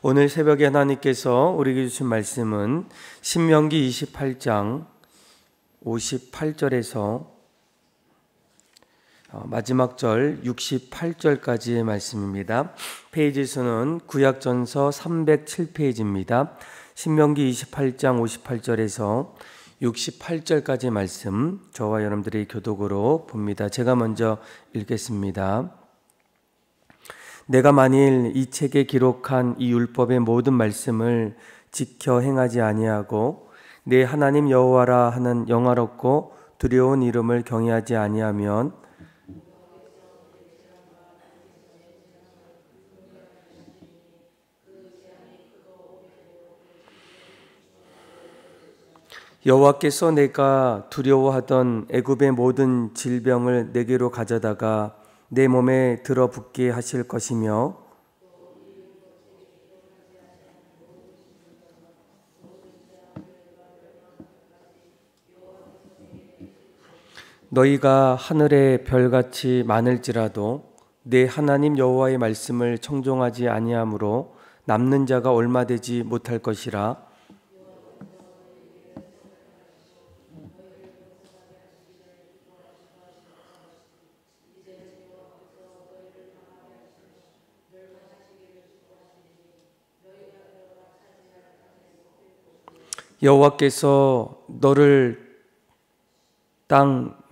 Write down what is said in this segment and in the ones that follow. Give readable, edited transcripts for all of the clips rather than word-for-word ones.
오늘 새벽에 하나님께서 우리에게 주신 말씀은 신명기 28장 58절에서 마지막 절 68절까지의 말씀입니다. 페이지 수는 구약전서 307페이지입니다. 신명기 28장 58절에서 68절까지의 말씀, 저와 여러분들의 교독으로 봅니다. 제가 먼저 읽겠습니다. 내가 만일 이 책에 기록한 이 율법의 모든 말씀을 지켜 행하지 아니하고 내 하나님 여호와라 하는 영화롭고 두려운 이름을 경외하지 아니하면 여호와께서 내가 두려워하던 애굽의 모든 질병을 내게로 가져다가 내 몸에 들어붙게 하실 것이며 너희가 하늘의 별같이 많을지라도 내 하나님 여호와의 말씀을 청종하지 아니하므로 남는 자가 얼마 되지 못할 것이라. 여호와께서 너를 땅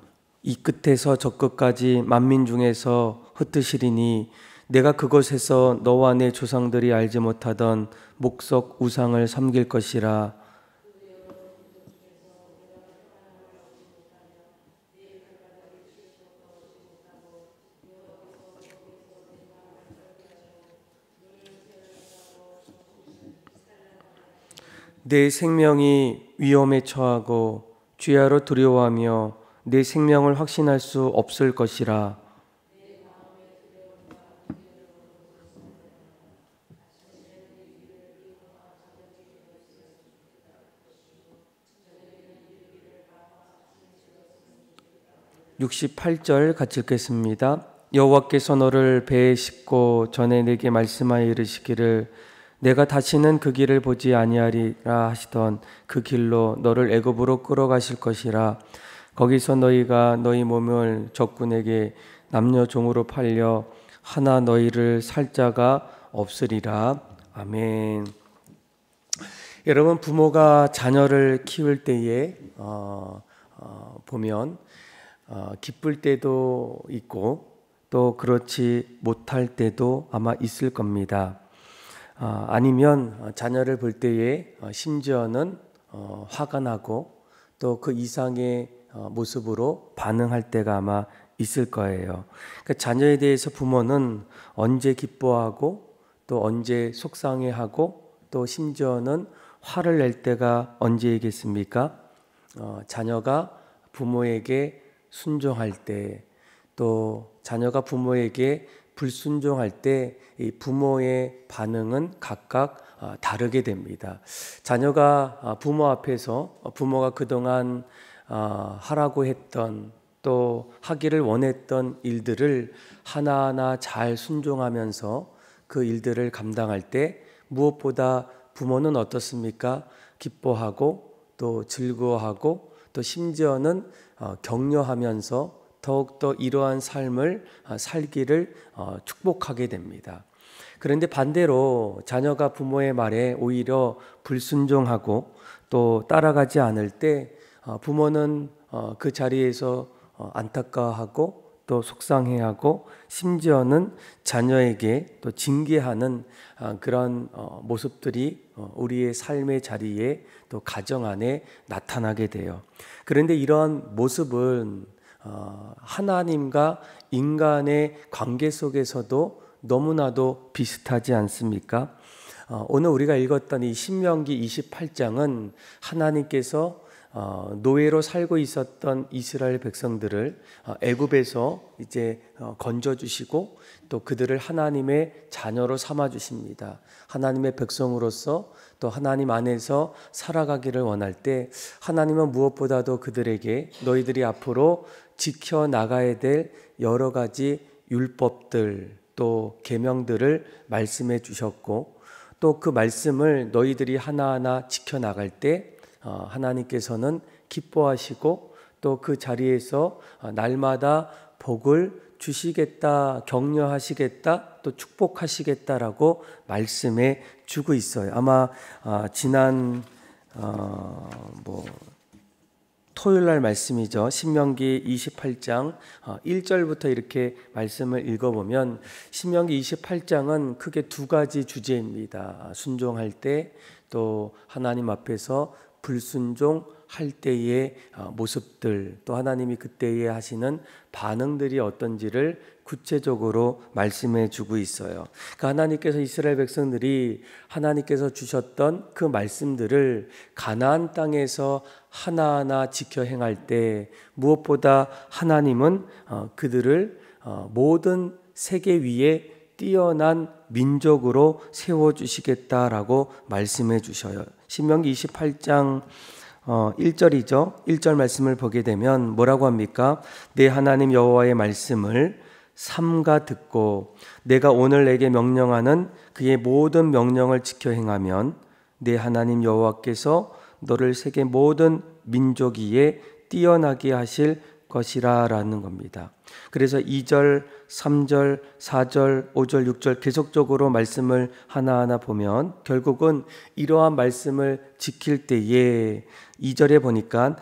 이 끝에서 저 끝까지 만민 중에서 흩으시리니 내가 그곳에서 너와 내 조상들이 알지 못하던 목석 우상을 섬길 것이라. 내 생명이 위험에 처하고 죄하로 두려워하며 내 생명을 확신할 수 없을 것이라. (68절) 같이 읽겠습니다. 여호와께서 너를 배에 싣고 전에 내게 말씀하여 이르시기를 내가 다시는 그 길을 보지 아니하리라 하시던 그 길로 너를 애굽으로 끌어가실 것이라. 거기서 너희가 너희 몸을 적군에게 남녀 종으로 팔려 하나 너희를 살 자가 없으리라. 아멘. 여러분, 부모가 자녀를 키울 때에 보면 기쁠 때도 있고 또 그렇지 못할 때도 아마 있을 겁니다. 아니면 자녀를 볼 때에 심지어는 화가 나고 또 그 이상의 모습으로 반응할 때가 아마 있을 거예요. 그러니까 자녀에 대해서 부모는 언제 기뻐하고 또 언제 속상해하고 또 심지어는 화를 낼 때가 언제이겠습니까? 자녀가 부모에게 순종할 때, 또 자녀가 부모에게 불순종할 때 이 부모의 반응은 각각 다르게 됩니다. 자녀가 부모 앞에서 부모가 그동안 하라고 했던 또 하기를 원했던 일들을 하나하나 잘 순종하면서 그 일들을 감당할 때 무엇보다 부모는 어떻습니까? 기뻐하고 또 즐거워하고 또 심지어는 격려하면서 더욱더 이러한 삶을 살기를 축복하게 됩니다. 그런데 반대로 자녀가 부모의 말에 오히려 불순종하고 또 따라가지 않을 때 부모는 그 자리에서 안타까워하고 또 속상해하고 심지어는 자녀에게 또 징계하는 그런 모습들이 우리의 삶의 자리에 또 가정 안에 나타나게 돼요. 그런데 이런 모습은 하나님과 인간의 관계 속에서도 너무나도 비슷하지 않습니까? 오늘 우리가 읽었던 이 신명기 28장은 하나님께서 노예로 살고 있었던 이스라엘 백성들을 애굽에서 이제 건져 주시고 또 그들을 하나님의 자녀로 삼아 주십니다. 하나님의 백성으로서 또 하나님 안에서 살아가기를 원할 때 하나님은 무엇보다도 그들에게 너희들이 앞으로 지켜나가야 될 여러 가지 율법들 또 계명들을 말씀해 주셨고 또 그 말씀을 너희들이 하나하나 지켜나갈 때 하나님께서는 기뻐하시고 또 그 자리에서 날마다 복을 주시겠다, 격려하시겠다, 또 축복하시겠다라고 말씀해 주고 있어요. 아마 지난 토요일 날 말씀이죠. 신명기 28장 1절부터 이렇게 말씀을 읽어보면 신명기 28장은 크게 두 가지 주제입니다. 순종할 때 또 하나님 앞에서 불순종할 때의 모습들, 또 하나님이 그때에 하시는 반응들이 어떤지를 구체적으로 말씀해 주고 있어요. 그러니까 하나님께서 이스라엘 백성들이 하나님께서 주셨던 그 말씀들을 가나안 땅에서 하나하나 지켜 행할 때 무엇보다 하나님은 그들을 모든 세계 위에 뛰어난 민족으로 세워주시겠다라고 말씀해 주셔요. 신명기 28장 1절이죠. 1절 말씀을 보게 되면 뭐라고 합니까? 내 하나님 여호와의 말씀을 삼가 듣고 내가 오늘 내게 명령하는 그의 모든 명령을 지켜 행하면 내 하나님 여호와께서 너를 세계 모든 민족 위에 뛰어나게 하실 것이라 라는 겁니다. 그래서 2절, 3절, 4절, 5절, 6절 계속적으로 말씀을 하나하나 보면 결국은 이러한 말씀을 지킬 때에 2절에 보니까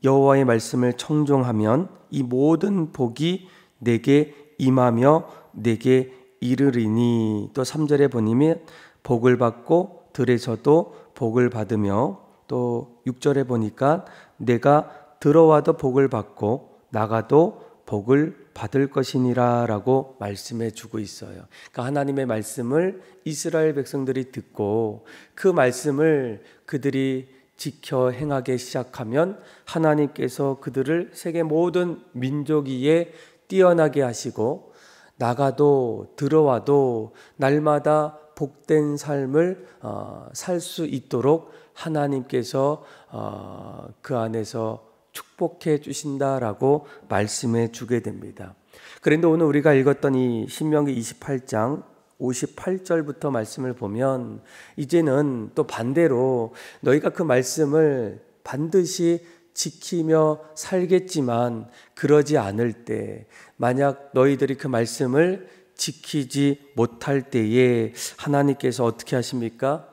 여호와의 말씀을 청종하면 이 모든 복이 내게 임하며 내게 이르리니, 또 3절에 보니면 복을 받고 들에서도 복을 받으며, 또 6절에 보니까 내가 들어와도 복을 받고 나가도 복을 받을 것이니라 라고 말씀해 주고 있어요. 그러니까 하나님의 말씀을 이스라엘 백성들이 듣고 그 말씀을 그들이 지켜 행하기 시작하면 하나님께서 그들을 세계 모든 민족 위에 뛰어나게 하시고 나가도 들어와도 날마다 복된 삶을 살 수 있도록 하나님께서 그 안에서 축복해 주신다라고 말씀해 주게 됩니다. 그런데 오늘 우리가 읽었던 이 신명기 28장 58절부터 말씀을 보면 이제는 또 반대로 너희가 그 말씀을 반드시 지키며 살겠지만 그러지 않을 때, 만약 너희들이 그 말씀을 지키지 못할 때에 하나님께서 어떻게 하십니까?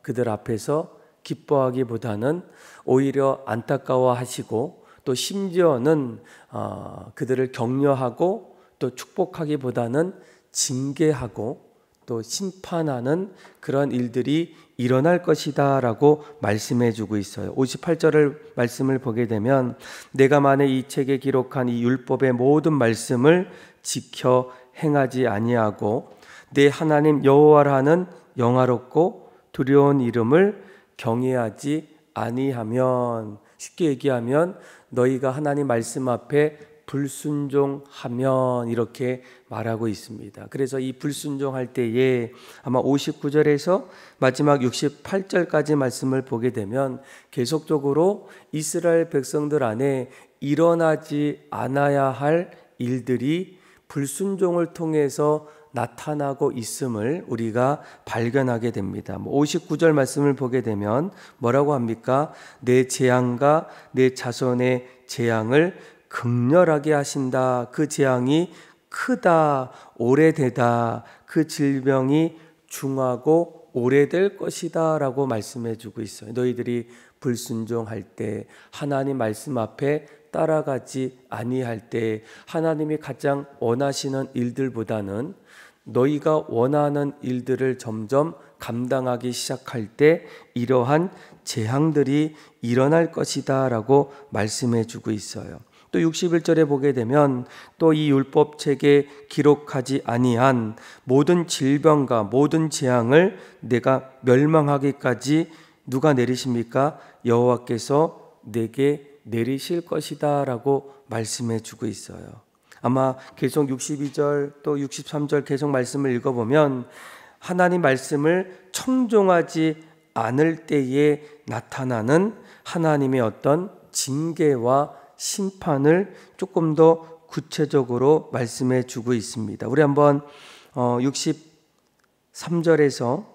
그들 앞에서 기뻐하기보다는 오히려 안타까워하시고 또 심지어는 그들을 격려하고 또 축복하기보다는 징계하고 또 심판하는 그런 일들이 일어날 것이다 라고 말씀해 주고 있어요. 58절을 말씀을 보게 되면 내가 만일 이 책에 기록한 이 율법의 모든 말씀을 지켜 행하지 아니하고 내 하나님 여호와라는 영화롭고 두려운 이름을 경외하지 아니하면, 쉽게 얘기하면 너희가 하나님 말씀 앞에 불순종하면, 이렇게 말하고 있습니다. 그래서 이 불순종할 때에 아마 59절에서 마지막 68절까지 말씀을 보게 되면 계속적으로 이스라엘 백성들 안에 일어나지 않아야 할 일들이 불순종을 통해서 나타나고 있음을 우리가 발견하게 됩니다. 59절 말씀을 보게 되면 뭐라고 합니까? 내 재앙과 내 자손의 재앙을 극렬하게 하신다. 그 재앙이 크다, 오래되다. 그 질병이 중하고 오래될 것이다 라고 말씀해 주고 있어요. 너희들이 불순종할 때, 하나님 말씀 앞에 따라가지 아니할 때, 하나님이 가장 원하시는 일들보다는 너희가 원하는 일들을 점점 감당하기 시작할 때 이러한 재앙들이 일어날 것이다 라고 말씀해 주고 있어요. 또 61절에 보게 되면 또 이 율법책에 기록하지 아니한 모든 질병과 모든 재앙을 내가 멸망하기까지 누가 내리십니까? 여호와께서 내게 내리실 것이다 라고 말씀해 주고 있어요. 아마 계속 62절 또 63절 계속 말씀을 읽어보면 하나님 말씀을 청종하지 않을 때에 나타나는 하나님의 어떤 징계와 심판을 조금 더 구체적으로 말씀해 주고 있습니다. 우리 한번 63절에서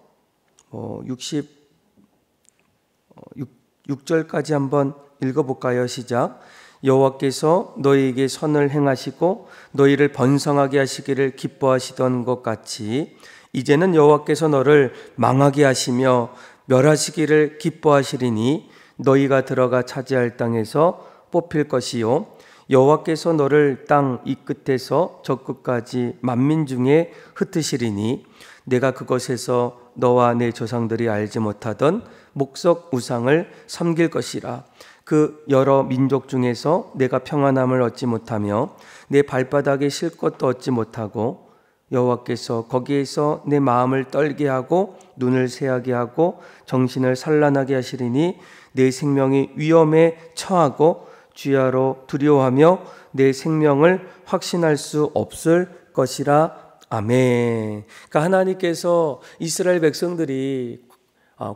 6절까지 한번 읽어볼까요? 시작. 여호와께서 너희에게 선을 행하시고 너희를 번성하게 하시기를 기뻐하시던 것 같이 이제는 여호와께서 너를 망하게 하시며 멸하시기를 기뻐하시리니 너희가 들어가 차지할 땅에서 뽑힐 것이요 여호와께서 너를 땅 이 끝에서 저 끝까지 만민 중에 흩으시리니 내가 그것에서 너와 내 조상들이 알지 못하던 목석 우상을 섬길 것이라. 그 여러 민족 중에서 내가 평안함을 얻지 못하며 내 발바닥에 쉴 것도 얻지 못하고 여호와께서 거기에서 내 마음을 떨게 하고 눈을 새하게 하고 정신을 산란하게 하시리니 내 생명이 위험에 처하고 주야로 두려워하며 내 생명을 확신할 수 없을 것이라. 아멘. 그러니까 하나님께서 이스라엘 백성들이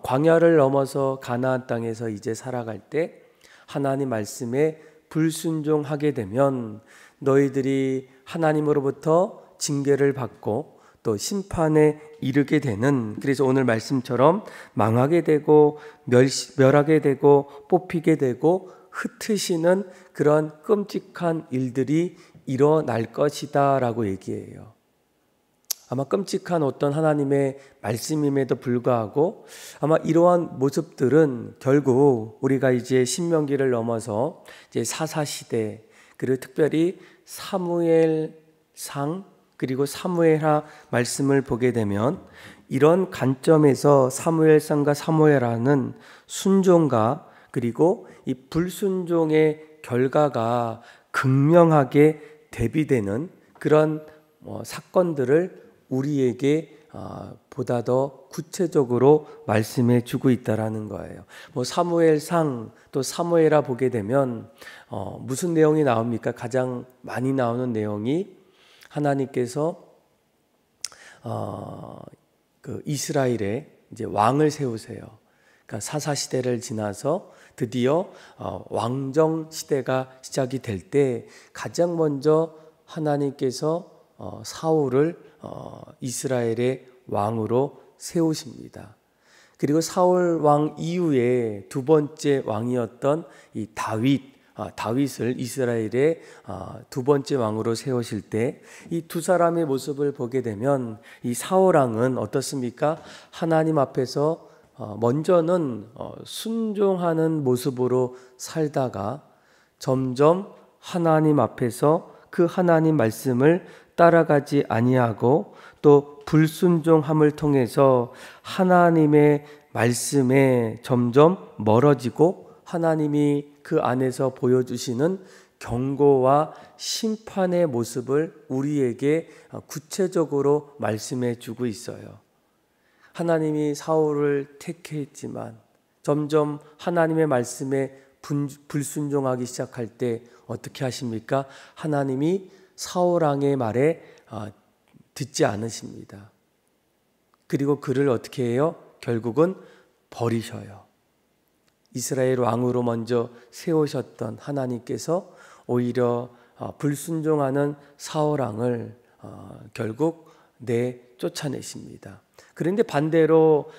광야를 넘어서 가나안 땅에서 이제 살아갈 때 하나님 말씀에 불순종하게 되면 너희들이 하나님으로부터 징계를 받고 또 심판에 이르게 되는, 그래서 오늘 말씀처럼 망하게 되고 멸하게 되고 뽑히게 되고 흩으시는 그런 끔찍한 일들이 일어날 것이다 라고 얘기해요. 아마 끔찍한 어떤 하나님의 말씀임에도 불구하고 아마 이러한 모습들은 결국 우리가 이제 신명기를 넘어서 이제 사사시대, 그리고 특별히 사무엘상 그리고 사무엘하 말씀을 보게 되면 이런 관점에서 사무엘상과 사무엘하는 순종과 그리고 이 불순종의 결과가 극명하게 대비되는 그런 사건들을 우리에게 보다 더 구체적으로 말씀해 주고 있다라는 거예요. 사무엘상 또 사무엘하 보게 되면 무슨 내용이 나옵니까? 가장 많이 나오는 내용이 하나님께서 그 이스라엘에 이제 왕을 세우세요. 그러니까 사사 시대를 지나서 드디어 왕정 시대가 시작이 될 때 가장 먼저 하나님께서 사울을 이스라엘의 왕으로 세우십니다. 그리고 사울 왕 이후에 두 번째 왕이었던 이 다윗을 이스라엘의 두 번째 왕으로 세우실 때 이 두 사람의 모습을 보게 되면 이 사울 왕은 어떻습니까? 하나님 앞에서 먼저는 순종하는 모습으로 살다가 점점 하나님 앞에서 그 하나님 말씀을 따라가지 아니하고 또 불순종함을 통해서 하나님의 말씀에 점점 멀어지고 하나님이 그 안에서 보여주시는 경고와 심판의 모습을 우리에게 구체적으로 말씀해 주고 있어요. 하나님이 사울을 택했지만 점점 하나님의 말씀에 불순종하기 시작할 때 어떻게 하십니까? 하나님이 사울 왕의 말에 듣지 않으십니다. 그리고 그를 어떻게 해요? 결국은 버리셔요. 이스라엘 왕으로 먼저 세우셨던 하나님께서 오히려 불순종하는 사울 왕을 결국 쫓아내십니다. 그런데 반대로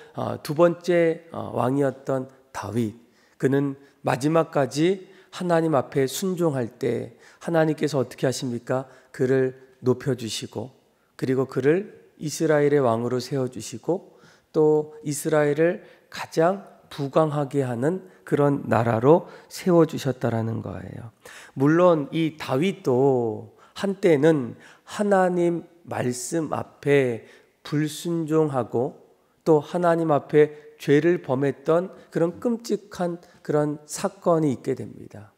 두 번째 왕이었던 다윗, 그는 마지막까지 하나님 앞에 순종할 때 하나님께서 어떻게 하십니까? 그를 높여주시고 그리고 그를 이스라엘의 왕으로 세워주시고 또 이스라엘을 가장 부강하게 하는 그런 나라로 세워주셨다라는 거예요. 물론 이 다윗도 한때는 하나님 말씀 앞에 불순종하고 또 하나님 앞에 죄를 범했던 그런 끔찍한 그런 사건이 있게 됩니다.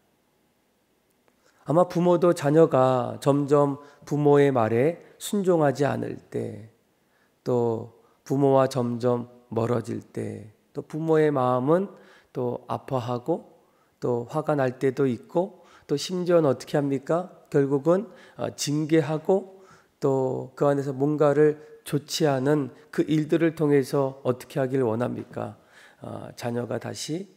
아마 부모도 자녀가 점점 부모의 말에 순종하지 않을 때, 또 부모와 점점 멀어질 때, 또 부모의 마음은 또 아파하고 또 화가 날 때도 있고 또 심지어는 어떻게 합니까? 결국은 징계하고 또 그 안에서 뭔가를 좋지 않은 그 일들을 통해서 어떻게 하길 원합니까? 자녀가 다시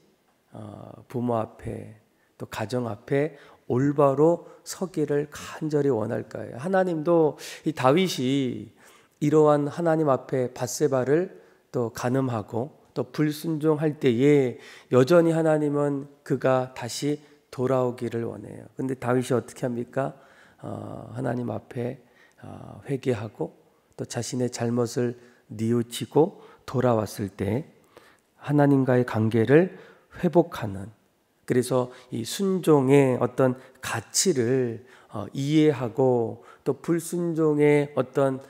부모 앞에 또 가정 앞에 올바로 서기를 간절히 원할까요? 하나님도 이 다윗이 이러한 하나님 앞에 밧세바를 또 간음하고 또 불순종할 때에 여전히 하나님은 그가 다시 돌아오기를 원해요. 근데 다윗이 어떻게 합니까? 하나님 앞에 회개하고 또 자신의 잘못을 뉘우치고 돌아왔을 때 하나님과의 관계를 회복하는, 그래서 이 순종의 어떤 가치를 이해하고 또 불순종의 어떤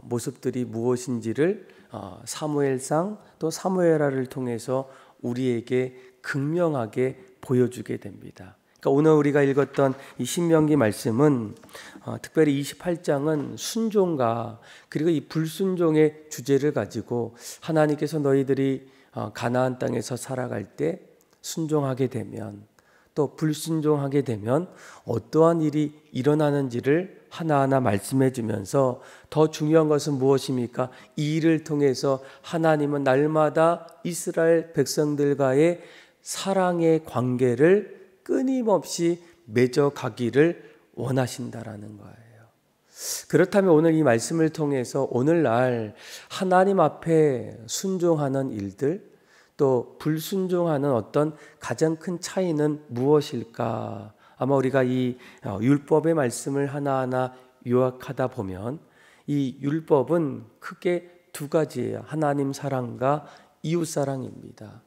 모습들이 무엇인지를 사무엘상 또 사무엘하를 통해서 우리에게 극명하게 보여주게 됩니다. 그러니까 오늘 우리가 읽었던 이 신명기 말씀은 특별히 28장은 순종과 그리고 이 불순종의 주제를 가지고 하나님께서 너희들이 가나안 땅에서 살아갈 때 순종하게 되면 또 불순종하게 되면 어떠한 일이 일어나는지를 하나하나 말씀해 주면서 더 중요한 것은 무엇입니까? 이 일을 통해서 하나님은 날마다 이스라엘 백성들과의 사랑의 관계를 끊임없이 맺어가기를 원하신다라는 거예요. 그렇다면 오늘 이 말씀을 통해서 오늘날 하나님 앞에 순종하는 일들 또 불순종하는 어떤 가장 큰 차이는 무엇일까? 아마 우리가 이 율법의 말씀을 하나하나 요약하다 보면 이 율법은 크게 두 가지예요. 하나님 사랑과 이웃 사랑입니다.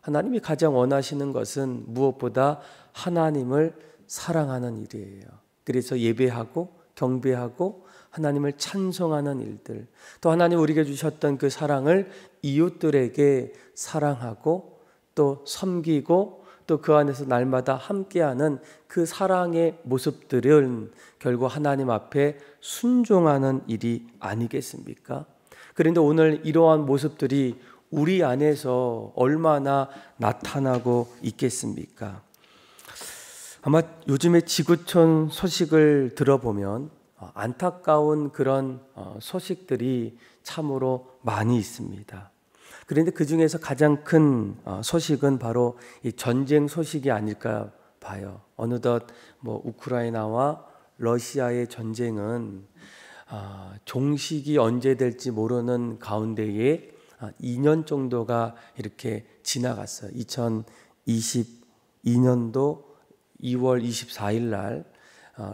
하나님이 가장 원하시는 것은 무엇보다 하나님을 사랑하는 일이에요. 그래서 예배하고 경배하고 하나님을 찬송하는 일들, 또 하나님 우리에게 주셨던 그 사랑을 이웃들에게 사랑하고 또 섬기고 또 그 안에서 날마다 함께하는 그 사랑의 모습들은 결국 하나님 앞에 순종하는 일이 아니겠습니까? 그런데 오늘 이러한 모습들이 우리 안에서 얼마나 나타나고 있겠습니까? 아마 요즘에 지구촌 소식을 들어보면 안타까운 그런 소식들이 참으로 많이 있습니다. 그런데 그 중에서 가장 큰 소식은 바로 이 전쟁 소식이 아닐까 봐요. 어느덧 우크라이나와 러시아의 전쟁은 종식이 언제 될지 모르는 가운데에 2년 정도가 이렇게 지나갔어요. 2022년도 2월 24일 날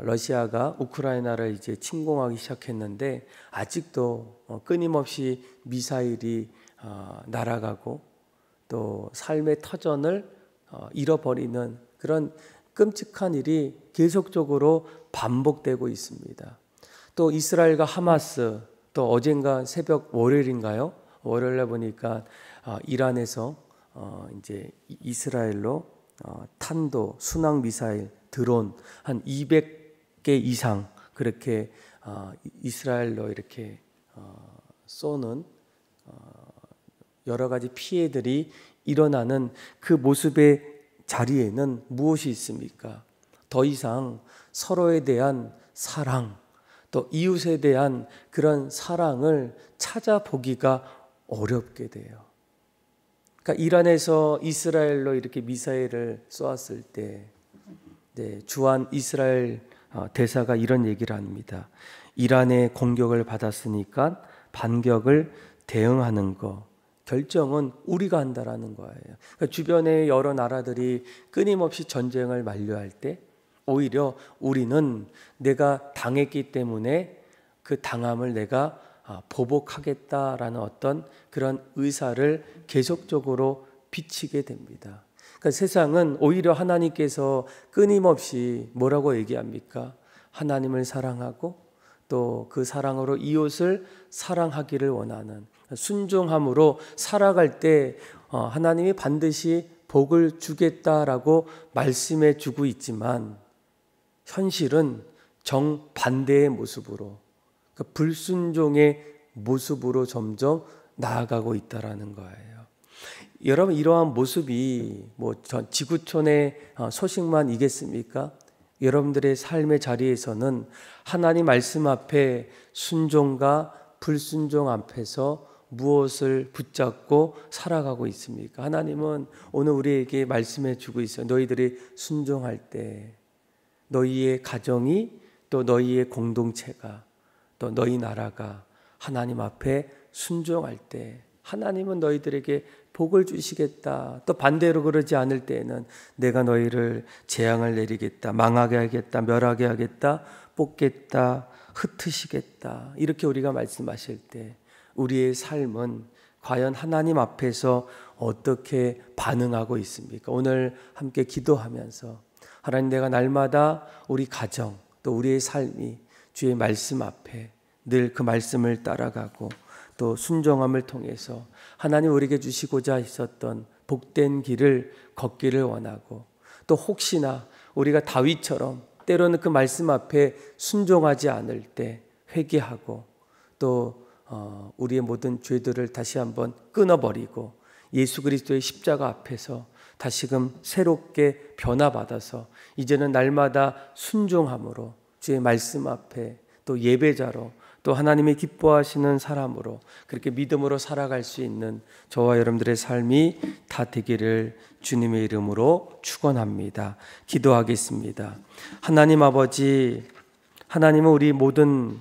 러시아가 우크라이나를 이제 침공하기 시작했는데 아직도 끊임없이 미사일이 날아가고 또 삶의 터전을 잃어버리는 그런 끔찍한 일이 계속적으로 반복되고 있습니다. 또 이스라엘과 하마스, 또 어젠가 새벽 월요일인가요? 월요일에 보니까 이란에서 이제 이스라엘로 탄도, 순항 미사일, 드론 한 200개 이상 그렇게 이스라엘로 이렇게 쏘는 여러 가지 피해들이 일어나는 그 모습의 자리에는 무엇이 있습니까? 더 이상 서로에 대한 사랑, 또 이웃에 대한 그런 사랑을 찾아보기가 어렵게 돼요. 그러니까 이란에서 이스라엘로 이렇게 미사일을 쏘았을 때 주한 이스라엘 대사가 이런 얘기를 합니다. 이란의 공격을 받았으니까 반격을 대응하는 거 결정은 우리가 한다라는 거예요. 그러니까 주변의 여러 나라들이 끊임없이 전쟁을 만류할 때 오히려 우리는 내가 당했기 때문에 그 당함을 내가 보복하겠다라는 어떤 그런 의사를 계속적으로 비치게 됩니다. 그러니까 세상은 오히려 하나님께서 끊임없이 뭐라고 얘기합니까? 하나님을 사랑하고 또 그 사랑으로 이웃을 사랑하기를 원하는 순종함으로 살아갈 때 하나님이 반드시 복을 주겠다라고 말씀해 주고 있지만 현실은 정반대의 모습으로 불순종의 모습으로 점점 나아가고 있다라는 거예요. 여러분 이러한 모습이 지구촌의 소식만이겠습니까? 여러분들의 삶의 자리에서는 하나님 말씀 앞에 순종과 불순종 앞에서 무엇을 붙잡고 살아가고 있습니까? 하나님은 오늘 우리에게 말씀해 주고 있어요. 너희들이 순종할 때 너희의 가정이 또 너희의 공동체가 또 너희 나라가 하나님 앞에 순종할 때 하나님은 너희들에게 복을 주시겠다. 또 반대로 그러지 않을 때에는 내가 너희를 재앙을 내리겠다, 망하게 하겠다, 멸하게 하겠다, 뽑겠다, 흩으시겠다. 이렇게 우리가 말씀하실 때 우리의 삶은 과연 하나님 앞에서 어떻게 반응하고 있습니까? 오늘 함께 기도하면서 하나님, 내가 날마다 우리 가정 또 우리의 삶이 주의 말씀 앞에 늘 그 말씀을 따라가고 또 순종함을 통해서 하나님 우리에게 주시고자 있었던 복된 길을 걷기를 원하고, 또 혹시나 우리가 다윗처럼 때로는 그 말씀 앞에 순종하지 않을 때 회개하고 또 우리의 모든 죄들을 다시 한번 끊어버리고 예수 그리스도의 십자가 앞에서 다시금 새롭게 변화받아서 이제는 날마다 순종함으로 주의 말씀 앞에 또 예배자로 또 하나님이 기뻐하시는 사람으로 그렇게 믿음으로 살아갈 수 있는 저와 여러분들의 삶이 다 되기를 주님의 이름으로 축원합니다. 기도하겠습니다. 하나님 아버지, 하나님은 우리 모든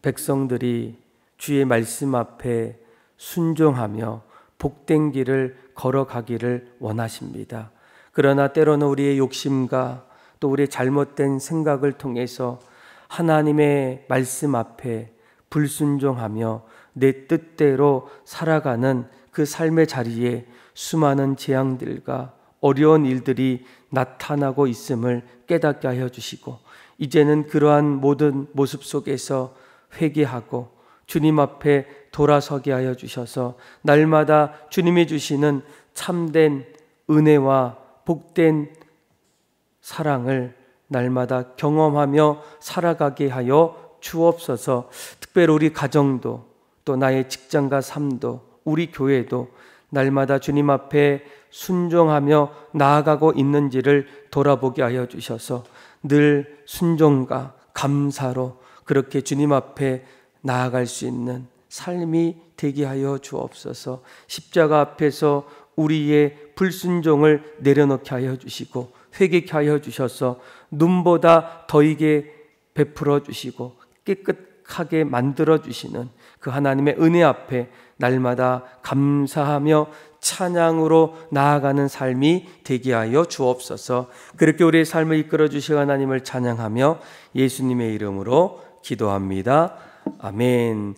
백성들이 주의 말씀 앞에 순종하며 복된 길을 걸어가기를 원하십니다. 그러나 때로는 우리의 욕심과 또 우리의 잘못된 생각을 통해서 하나님의 말씀 앞에 불순종하며 내 뜻대로 살아가는 그 삶의 자리에 수많은 재앙들과 어려운 일들이 나타나고 있음을 깨닫게 하여 주시고, 이제는 그러한 모든 모습 속에서 회개하고 주님 앞에 돌아서게 하여 주셔서 날마다 주님이 주시는 참된 은혜와 복된 사랑을 날마다 경험하며 살아가게 하여 주옵소서. 특별히 우리 가정도 또 나의 직장과 삶도 우리 교회도 날마다 주님 앞에 순종하며 나아가고 있는지를 돌아보게 하여 주셔서 늘 순종과 감사로 그렇게 주님 앞에 나아갈 수 있는 삶이 되게 하여 주옵소서. 십자가 앞에서 우리의 불순종을 내려놓게 하여 주시고 회개케 하여 주셔서 눈보다 더이게 베풀어 주시고 깨끗하게 만들어 주시는 그 하나님의 은혜 앞에 날마다 감사하며 찬양으로 나아가는 삶이 되게 하여 주옵소서. 그렇게 우리의 삶을 이끌어 주실 하나님을 찬양하며 예수님의 이름으로 기도합니다. 아멘.